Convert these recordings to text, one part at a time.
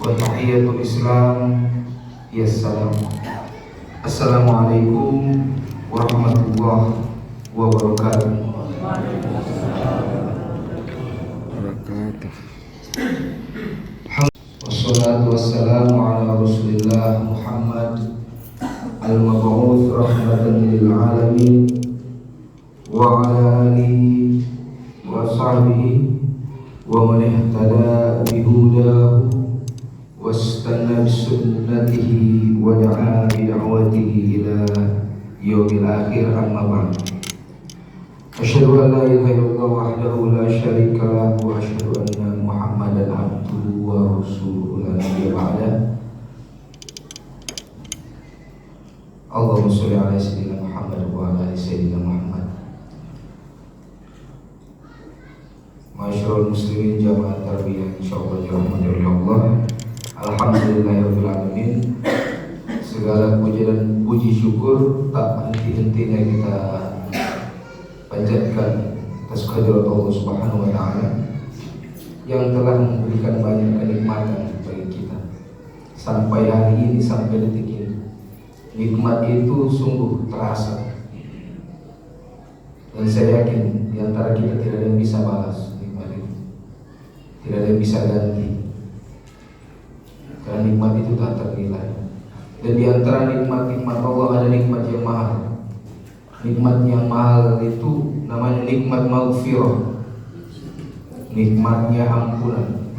wa tahiyatul Islam Assalam. Assalamualaikum warahmatullahi wabarakatuh. Wassalatu wassalamu ala Rasulillah Muhammad al-mab'uts rahmatan lil alamin wa ala alihi wa sahbihi wa man ihtada bihudahu wastanna bisunnatihi wa da'a bid'awatihi ila yaumil akhir, amma ba'd. Asyhadu an la ilaha illallah wahdahu la syarika lahu wa asyhadu anna Muhammadan abduhu wa rasuluhu la nabiyya ba'da. Allahumma sholli ala sayyidina Muhammad wa ala ali sayyidina Muhammad. Masyarul muslimin jamaah tarbiyah insyaallah dirahmati oleh Allah. Alhamdulillahirabbil alamin. Segala puji dan puji syukur tak henti-hentinya kita panjatkan atas kehadirat Allah Subhanahu wa taala yang telah memberikan banyak kenikmatan bagi kita sampai hari ini, sampai detik ini. Nikmat itu sungguh terasa, dan saya yakin di antara kita tidak ada yang bisa balas nikmat itu, tidak ada yang bisa ganti, karena nikmat itu tak ternilai. Dan di antara nikmat-nikmat Allah ada nikmat yang mahal. Nikmat yang mahal itu namanya nikmat maghfirah, nikmatnya ampunan.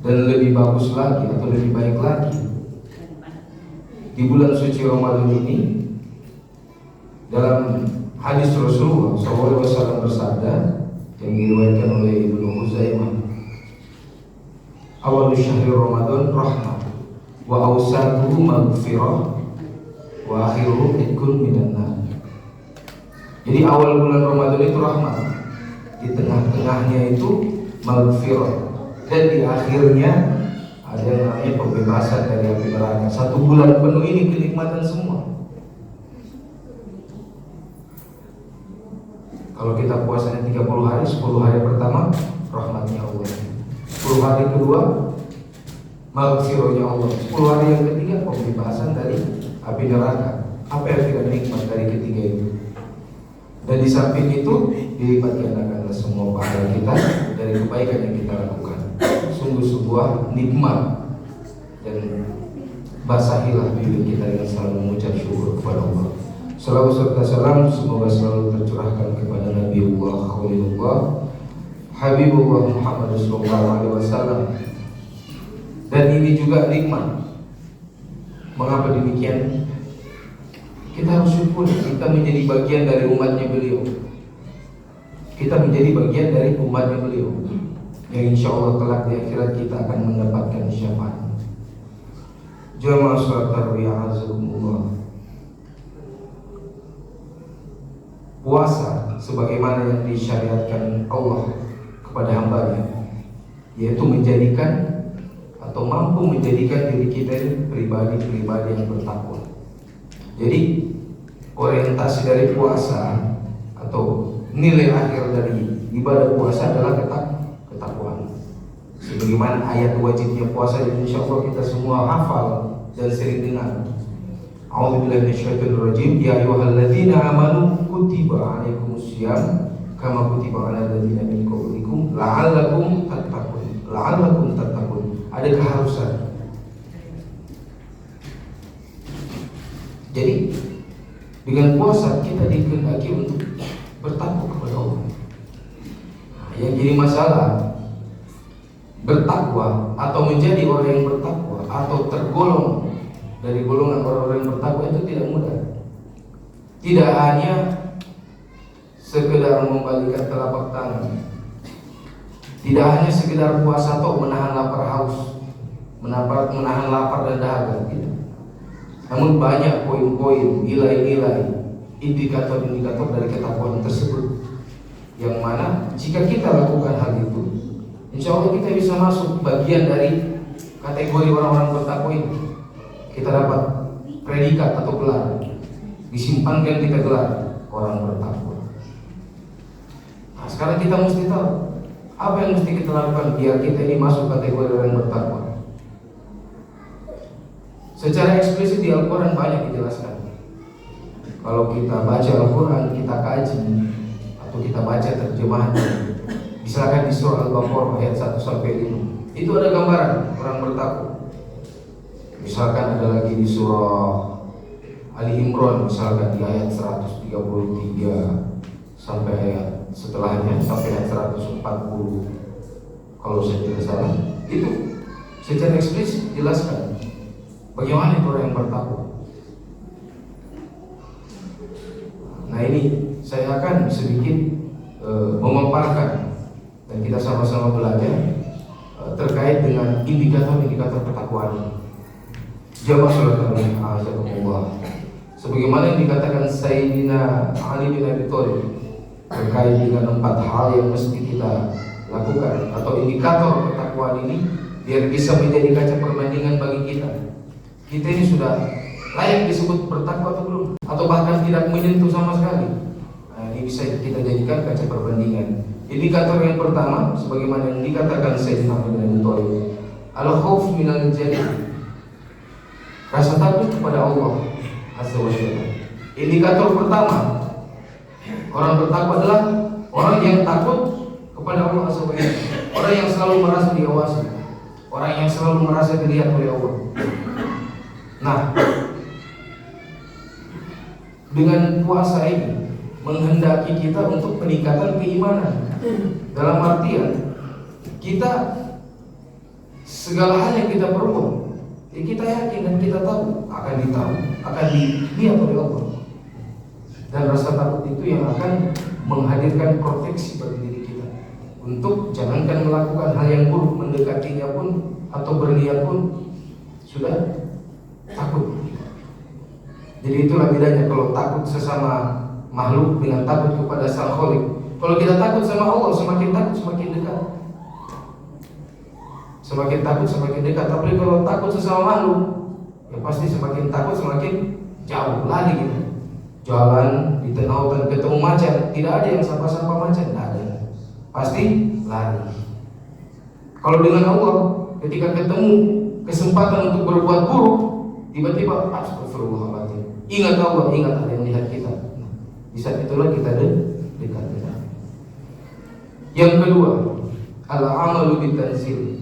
Dan lebih bagus lagi atau lebih baik lagi, di bulan suci Ramadan ini, dalam hadis Rasulullah SAW bersabda yang diriwayatkan oleh Ibnu Huzaimah, awal syahri Ramadan rahmah wa awsatuhu maghfirah wa akhiruhu ikun minan nar. Jadi awal bulan Ramadan itu rahmat, di tengah-tengahnya itu maghfirah, dan di akhirnya ada yang namanya pembebasan dari api neraka. Satu bulan penuh ini kenikmatan semua. Kalau kita puasanya 30 hari, 10 hari pertama rahmatnya Allah, 10 hari kedua maghfirahnya Allah, 10 hari yang ketiga pembebasan dari api neraka. Apa yang tidak nikmat dari ketiga itu? Dan di samping itu dilipat gandakan semua pahala kita dari kebaikan yang kita lakukan. Sungguh sebuah nikmat, dan basahilah bibir kita dengan selalu mengucap syukur kepada Allah. Salawat serta salam semoga selalu tercurahkan kepada Nabiullah Khalilullah Habibullah Muhammad sallallahu alaihi wasallam. Dan ini juga nikmat. Mengapa demikian? Kita harus syukur kita menjadi bagian dari umatnya beliau. Kita menjadi bagian dari umatnya beliau, yang insya Allah kelak di akhirat kita akan mendapatkan syafaat. Jamaah salat tarawih azakumullah. Puasa sebagaimana yang disyariatkan Allah kepada hambanya, yaitu menjadikan atau mampu menjadikan diri kita ini pribadi-pribadi yang bertakwa. Jadi orientasi dari puasa atau nilai akhir dari ibadah puasa adalah ketakwaan. Sebagaimana ayat wajibnya puasa, dan insya Allah kita semua hafal dan sering dengar. A'udzubillahi minasyaitonirrajim. Ya ayyuhalladzina amanu kutiba alaikumusiyam kama kutiba alal ladzina min qablikum la'allakum tattaqun. Ada keharusan. Jadi dengan puasa kita dikehendaki untuk bertakwa kepada Allah. Yang jadi masalah, bertakwa atau menjadi orang yang bertakwa atau tergolong dari golongan orang-orang yang bertakwa itu tidak mudah. Tidak hanya sekedar membalikan telapak tangan, tidak hanya sekedar puasa atau menahan lapar haus, menahan lapar dan dahaga, tidak. Namun banyak poin-poin, nilai-nilai, indikator-indikator dari ketakwaan tersebut, yang mana jika kita lakukan hal itu, insya Allah kita bisa masuk bagian dari kategori orang-orang bertakwa ini. Kita dapat predikat atau gelar, disimpankan kita gelar orang bertakwa. Nah, sekarang kita mesti tahu Apa yang mesti kita lakukan biar kita ini masuk kategori orang bertakwa? Secara eksplisit di Al-Quran banyak dijelaskan. Kalau kita baca Al-Quran, kita kaji atau kita baca terjemahan, misalkan di surah Al-Baqarah ayat 1 sampai 5, itu ada gambaran orang bertakwa. Misalkan ada lagi di surah Ali Imran, misalkan di ayat 133 sampai ayat setelahnya sampai ayat 140, kalau saya tidak salah, itu secara eksplisit jelaskan bagaimana itu orang yang bertakwa. Nah, ini saya akan sedikit memaparkan dan kita sama-sama belajar terkait dengan indikator-indikator ketakwaan. Jamaah salat Allah, sebagaimana yang dikatakan Sayyidina Ali bin Abi Thalib terkait dengan 4 hal yang mesti kita lakukan atau indikator ketakwaan ini biar bisa menjadi kaca perbandingan bagi kita. Kita ini sudah layak disebut bertakwa atau belum, atau bahkan tidak menyentuh sama sekali. Nah, ini bisa kita jadikan kaca perbandingan. Indikator yang pertama, sebagaimana yang dikatakan Sayyidina Ali bin Abi Thalib, al-khauf minal jannah, rasa takut kepada Allah Azza wa Jalla. Indikator pertama orang bertakwa adalah orang yang takut kepada Allah Azza wa Jalla, orang yang selalu merasa diawasi, orang yang selalu merasa dilihat oleh Allah. Nah, dengan puasa ini menghendaki kita untuk peningkatan keimanan. Dalam artian kita segala hal yang kita perbuat, kita yakin dan kita tahu akan dilihat oleh Allah. Dan rasa takut itu yang akan menghadirkan proteksi bagi diri kita untuk jangankan melakukan hal yang buruk, mendekatinya pun atau berniat pun sudah takut. Jadi itulah bedanya kalau takut sesama makhluk dengan takut kepada Sang Khalik. Kalau kita takut sama Allah, semakin takut semakin dekat. Semakin takut semakin dekat. Tapi kalau takut sesama makhluk, ya pasti semakin takut semakin jauh, lari gitu. Jalan di tengah hutan ketemu macan, tidak ada yang sapa-sapa macan, tidak ada. Pasti lari. Kalau dengan Allah, ketika ketemu kesempatan untuk berbuat buruk, tiba-tiba astagfirullahaladzim, ingat Allah, ingat ada yang lihat kita. Di saat itulah kita dekat. Yang kedua, al-amalu bitanzil,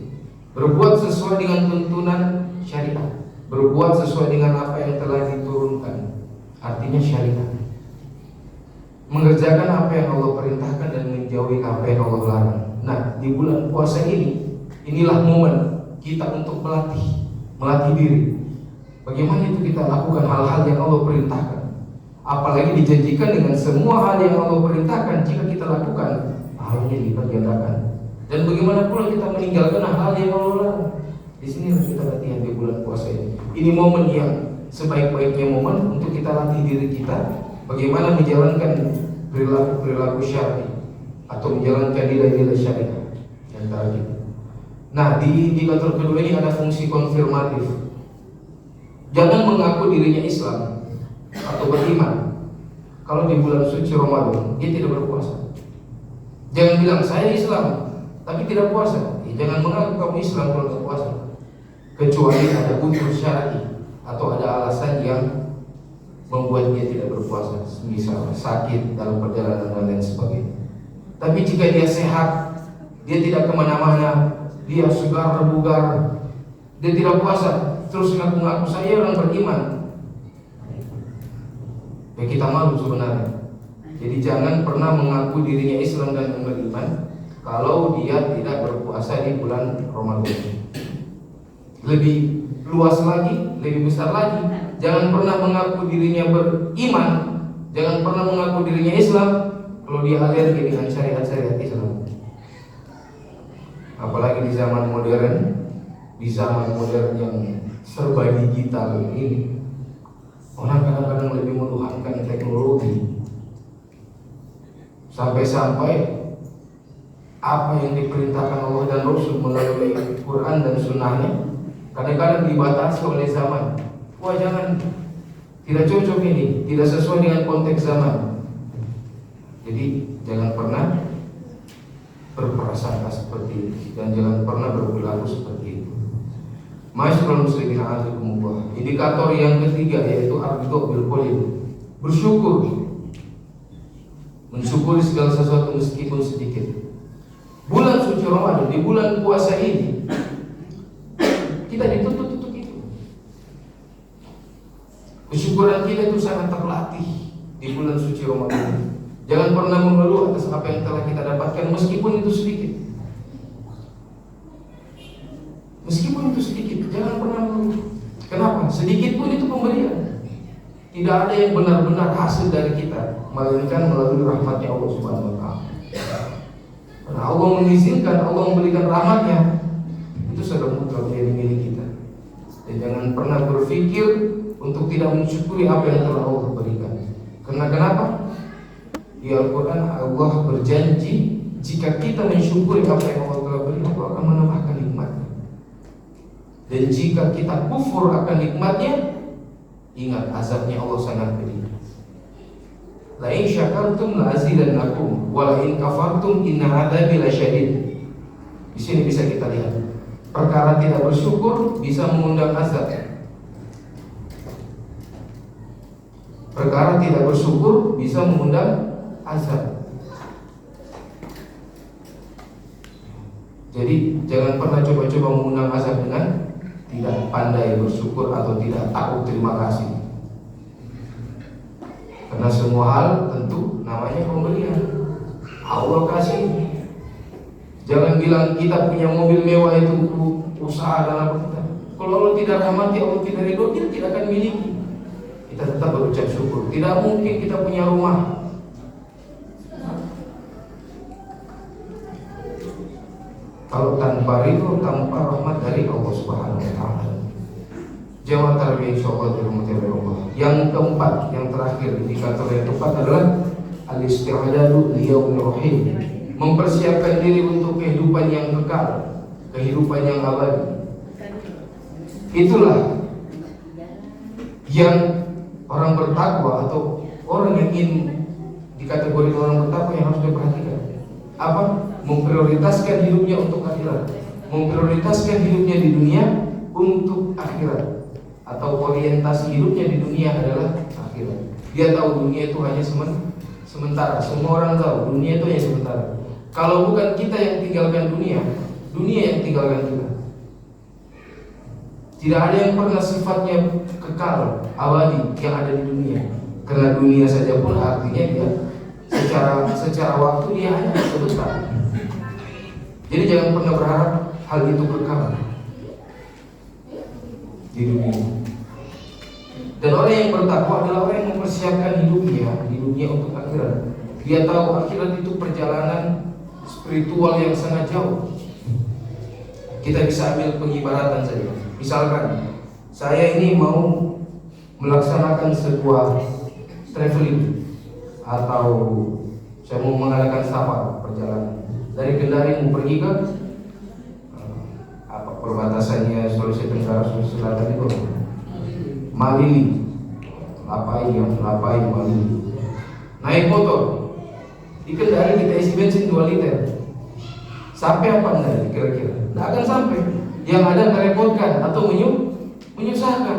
berbuat sesuai dengan tuntunan syariat, berbuat sesuai dengan apa yang telah diturunkan, artinya syariat. Mengerjakan apa yang Allah perintahkan dan menjauhi apa yang Allah larang. Nah, di bulan puasa ini, inilah momen kita untuk melatih diri. Bagaimana itu kita lakukan hal-hal yang Allah perintahkan. Apalagi dijanjikan dengan semua hal yang Allah perintahkan, jika kita lakukan, pahalanya lipat gandakan. Dan bagaimana pula kita meninggalkan hal yang Allah larang. Di sinilah kita latihan di bulan puasa ini. Ini momen yang sebaik-baiknya momen untuk kita latih diri kita bagaimana menjalankan perilaku syar'i atau menjalankan nilai-nilai syariat yang tadi. Nah, di indikator kedua ini ada fungsi konfirmatif. Jangan mengaku dirinya Islam atau beriman kalau di bulan suci Ramadan dia tidak berpuasa. Jangan bilang saya Islam tapi tidak puasa. Jangan mengaku kamu Islam kalau tidak puasa, kecuali ada unsur syar'i atau ada alasan yang membuat dia tidak berpuasa, misal sakit dalam perjalanan dan lain sebagainya. Tapi jika dia sehat, dia tidak kemana-mana, dia segar bugar, dia tidak puasa, terus ngaku-ngaku saya orang beriman, ya kita malu sebenarnya. Jadi jangan pernah mengaku dirinya Islam dan beriman kalau dia tidak berpuasa di bulan Ramadan. Lebih luas lagi, lebih besar lagi, jangan pernah mengaku dirinya beriman, jangan pernah mengaku dirinya Islam kalau dia alergi dengan syariat-syariat Islam. Apalagi di zaman modern yang serba digital ini, orang kadang-kadang lebih menuhankan teknologi sampai-sampai apa yang diperintahkan Allah dan Rasul melalui Quran dan Sunnahnya kadang-kadang dibatasi oleh zaman. Wah, jangan, tidak cocok ini, tidak sesuai dengan konteks zaman. Jadi jangan pernah berprasangka seperti itu dan jangan pernah berperilaku seperti itu. Masyaallah muslimin azakumullah. Indikator yang ketiga yaitu ar-ridha bil qalil. Bersyukur. Mensyukuri segala sesuatu meskipun sedikit. Bulan suci Ramadan, di bulan puasa ini kita dituntut untuk itu. Kesyukuran kita itu sangat terlatih di bulan suci Ramadan. Jangan pernah mengeluh atas apa yang telah kita dapatkan meskipun itu sedikit. Meskipun itu sedikit, jangan pernah mengeluh. Kenapa? Sedikit pun itu pemberian. Tidak ada yang benar-benar hasil dari kita, melainkan melalui rahmatnya Allah Subhanahu wa Ta'ala. Karena Allah mengizinkan, Allah memberikan rahmatnya, itu sudah mutlak menjadi milik kita. Dan jangan pernah berpikir untuk tidak mensyukuri apa yang telah Allah berikan. Karena kenapa? Di Al-Quran Allah berjanji, jika kita mensyukuri apa yang Allah telah beri, Allah akan menambahkan nikmatnya. Dan jika kita kufur akan nikmatnya, ingat azabnya Allah sangat pedih. La in syakartum la azidannakum wa la in kafartum inna adzabi lasyadid. Di sini bisa kita lihat, perkara tidak bersyukur bisa mengundang azab. Perkara tidak bersyukur bisa mengundang azab. Jadi jangan pernah coba-coba mengundang azab dengan tidak pandai bersyukur atau tidak tahu terima kasih. Karena semua hal tentu namanya pemberian. Allah kasih. Jangan bilang kita punya mobil mewah itu usaha dan apa kita. Kalau Allah tidak rahmati, Allah tidak ridho, kita tidak akan miliki. Kita tetap berucap syukur. Tidak mungkin kita punya rumah kalau tanpa ridho, tanpa rahmat dari Allah Subhanahu wa Ta'ala. Jamaah tarbiyah insyaallah dirahmati Allah. Yang keempat, yang terakhir, indikator yang keempat adalah al-isti'dadu liyaumir rahim. Mempersiapkan diri untuk kehidupan yang kekal, kehidupan yang abadi. Itulah yang orang bertakwa atau orang yang ingin dikategori orang bertakwa yang harus diperhatikan. Apa? Memprioritaskan hidupnya untuk akhirat, memprioritaskan hidupnya di dunia untuk akhirat, atau orientasi hidupnya di dunia adalah akhirat. Dia tahu dunia itu hanya sementara. Semua orang tahu dunia itu hanya sementara. Kalau bukan kita yang tinggalkan dunia, dunia yang tinggalkan kita. Tidak ada yang pernah sifatnya kekal, abadi yang ada di dunia. Karena dunia saja pun artinya dia secara waktu dia hanya sebentar. Jadi jangan pernah berharap hal itu kekal di dunia. Dan orang yang bertakwa adalah orang yang mempersiapkan hidupnya di dunia untuk akhirat. Dia tahu akhirat itu perjalanan spiritual yang sangat jauh. Kita bisa ambil pengibaratan saja. Misalkan saya ini mau melaksanakan sebuah traveling atau saya mau mengadakan safar perjalanan dari Kendari mau pergi ke perbatasannya Sulawesi Tenggara, Sulawesi Selatan itu Malili, Lapai, Malili. Naik motor di Kendari kita isi bensin 2 liter. Sampai apa enggak kira-kira? Tidak akan sampai. Yang ada merepotkan atau menyusahkan.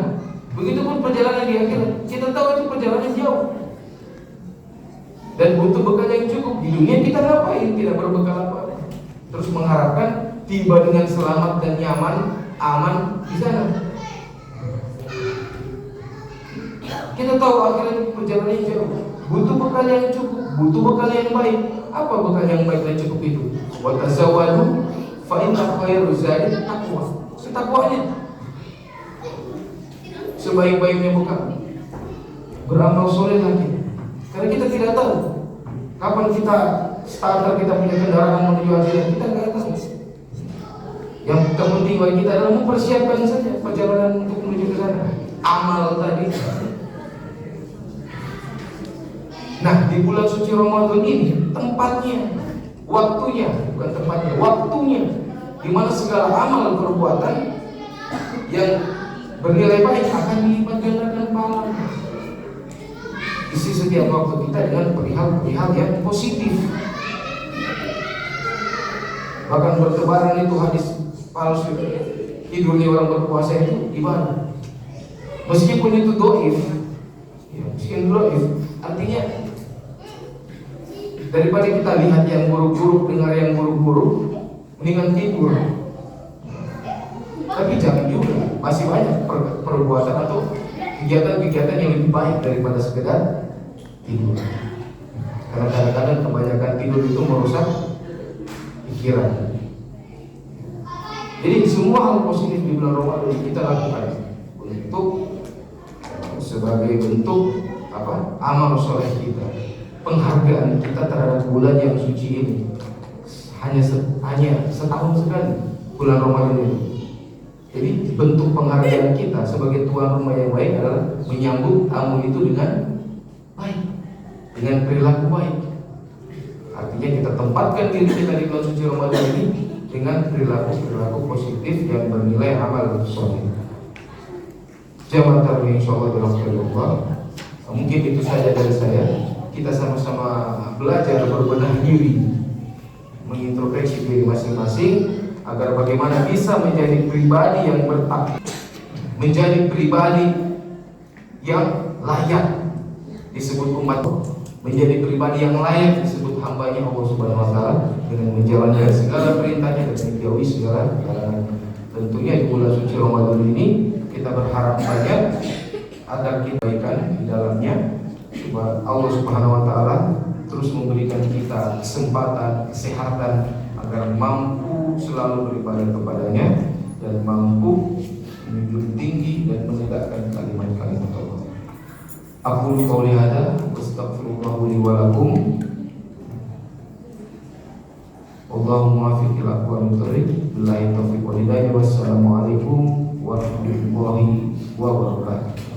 Begitupun perjalanan di akhirat. Kita tahu itu perjalanan jauh dan butuh bekal yang cukup. Di dunia kita ngapain? Tidak berbekal apa-apa. Terus mengharapkan tiba dengan selamat dan nyaman, aman di sana. Kita tahu akhirat itu perjalanan yang jauh. Butuh bekal yang cukup, butuh bekal yang baik. Apa bekal yang baik dan cukup itu? Wa tazawwadu fa inna khairu zadi taqwa. Setakwanya. Sebaik-baiknya bekal beramal soleh lagi. Karena kita tidak tahu kapan kita standar kita punya kendaraan menuju akhirat, kita nggak tahu. Yang terpenting bagi kita adalah mempersiapkan saja perjalanan untuk menuju ke sana. Amal tadi. Nah, di bulan suci Ramadan ini tempatnya, waktunya, bukan tempatnya, waktunya, di mana segala amal perbuatan yang bernilai baik akan dilipat gandakan pahalanya. Isi setiap waktu kita dengan perihal-perihal yang positif. Bahkan bertebaran itu hadis palsu. Tidurnya orang berpuasa itu ibadah. Meskipun itu doif, ya, meskipun doif, artinya daripada kita lihat yang buruk-buruk, dengar yang buruk-buruk, mendingan tidur. Tapi jangan juga, masih banyak perbuatan atau kegiatan-kegiatan yang lebih baik daripada sekedar tidur. Karena kadang-kadang kebanyakan tidur itu merusak pikiran. Jadi semua hal positif di bulan Ramadan kita lakukan untuk sebagai bentuk amal soleh kita, penghargaan kita terhadap bulan yang suci ini. Hanya setahun sekali bulan Ramadan ini. Jadi bentuk penghargaan kita sebagai tuan rumah yang baik adalah menyambut tamu itu dengan baik, dengan perilaku baik. Artinya kita tempatkan diri kita di bulan suci Ramadan ini dengan perilaku positif yang bernilai amal soleh. Jamaah tarawih insyaallah dirahmati Allah. Mungkin itu saja dari saya. Kita sama-sama belajar berbenah diri, mengintrospeksi diri masing-masing agar bagaimana bisa menjadi pribadi yang bertakwa, menjadi pribadi yang layak disebut umat, menjadi pribadi yang layak disebut hambanya Allah Subhanahu wa taala dengan menjalankan segala perintahnya dan menjauhi segala larangan. Tentunya di bulan suci Ramadan ini kita berharap banyak agar kita berikan di dalamnya, supaya Allah Subhanahu wa taala terus memberikan kita kesempatan, kesehatan agar mampu selalu beribadah kepadanya dan mampu menjunjung tinggi dan menegakkan kalimat-kalimat Allah. Aqulu qouli hadza wa astaghfirullah li wa lakum. Allahumma muwaffiq ila aqwamit thoriq. Billahi taufiq wal hidayah. Wassalamualaikum warahmatullahi wabarakatuh.